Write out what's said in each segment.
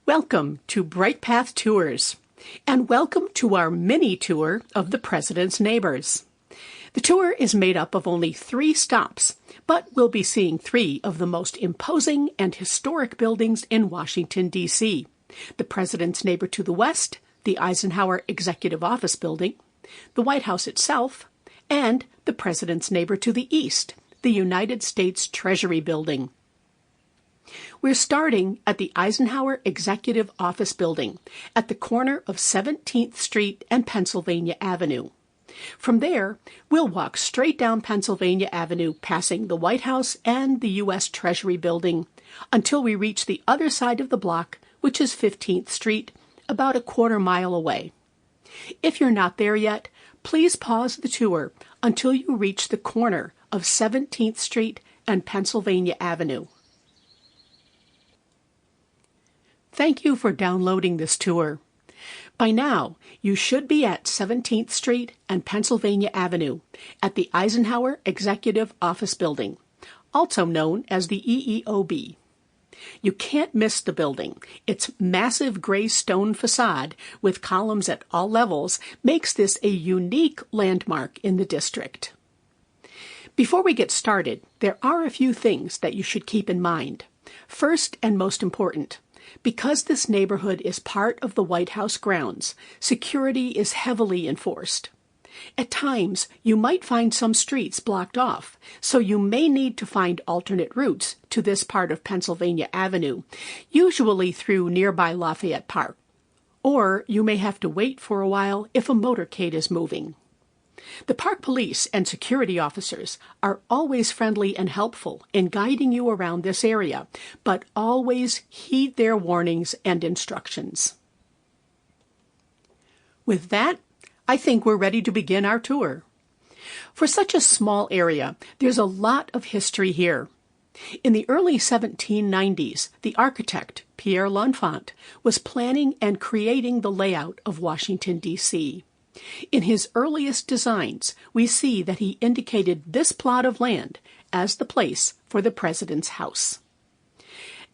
Welcome to BrightPath Tours, and welcome to our mini tour of the President's neighbors. The tour is made up of only 3 stops, but we'll be seeing 3 of the most imposing and historic buildings in Washington, D.C. The President's neighbor to the west, the Eisenhower Executive Office Building, the White House itself, and the President's neighbor to the east, the United States Treasury Building. We're starting at the Eisenhower Executive Office Building at the corner of 17th Street and Pennsylvania Avenue. From there, we'll walk straight down Pennsylvania Avenue, passing the White House and the U.S. Treasury Building, until we reach the other side of the block, which is 15th Street, about a quarter mile away. If you're not there yet, please pause the tour until you reach the corner of 17th Street and Pennsylvania Avenue. Thank you for downloading this tour. By now, you should be at 17th Street and Pennsylvania Avenue at the Eisenhower Executive Office Building, also known as the EEOB. You can't miss the building. Its massive gray stone facade with columns at all levels makes this a unique landmark in the district. Before we get started, there are a few things that you should keep in mind. First and most important, because this neighborhood is part of the White House grounds, security is heavily enforced. At times, you might find some streets blocked off, so you may need to find alternate routes to this part of Pennsylvania Avenue, usually through nearby Lafayette Park. Or you may have to wait for a while if a motorcade is moving. The park police and security officers are always friendly and helpful in guiding you around this area, but always heed their warnings and instructions. With that, I think we're ready to begin our tour. For such a small area, there's a lot of history here. In the early 1790s, the architect, Pierre L'Enfant, was planning and creating the layout of Washington, D.C. In his earliest designs, we see that he indicated this plot of land as the place for the President's house.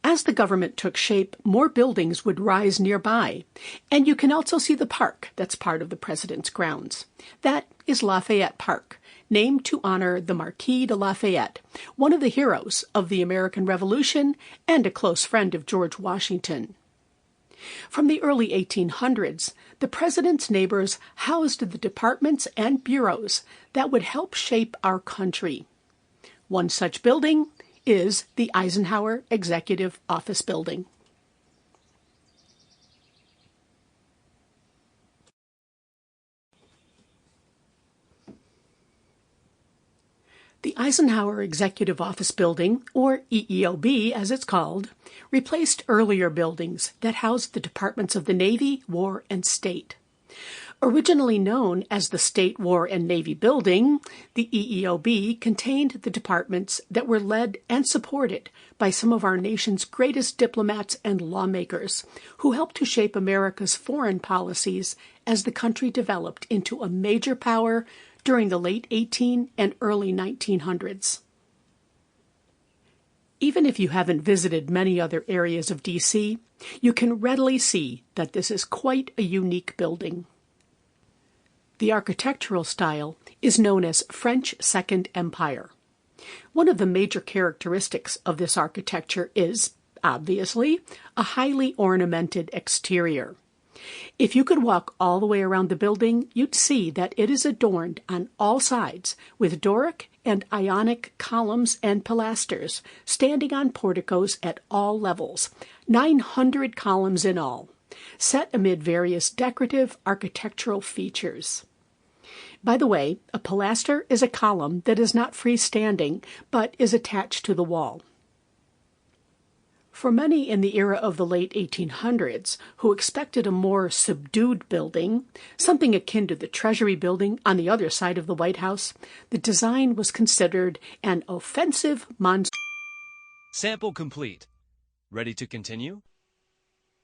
As the government took shape, more buildings would rise nearby, and you can also see the park that's part of the President's grounds. That is Lafayette Park, named to honor the Marquis de Lafayette, one of the heroes of the American Revolution and a close friend of George Washington. From the early 1800s, the President's neighbors housed the departments and bureaus that would help shape our country. One such building is the Eisenhower Executive Office Building. The Eisenhower Executive Office Building, or EEOB as it's called, replaced earlier buildings that housed the departments of the Navy, War, and State. Originally known as the State, War, and Navy Building, the EEOB contained the departments that were led and supported by some of our nation's greatest diplomats and lawmakers, who helped to shape America's foreign policies as the country developed into a major power during the late 18 and early 1900s. Even if you haven't visited many other areas of D.C., you can readily see that this is quite a unique building. The architectural style is known as French Second Empire. One of the major characteristics of this architecture is, obviously, a highly ornamented exterior. If you could walk all the way around the building, you'd see that it is adorned on all sides with Doric and Ionic columns and pilasters standing on porticos at all levels, 900 columns in all, set amid various decorative architectural features. By the way, a pilaster is a column that is not freestanding, but is attached to the wall. For many in the era of the late 1800s who expected a more subdued building, something akin to the Treasury Building on the other side of the White House, the design was considered an offensive monster. Sample complete. Ready to continue?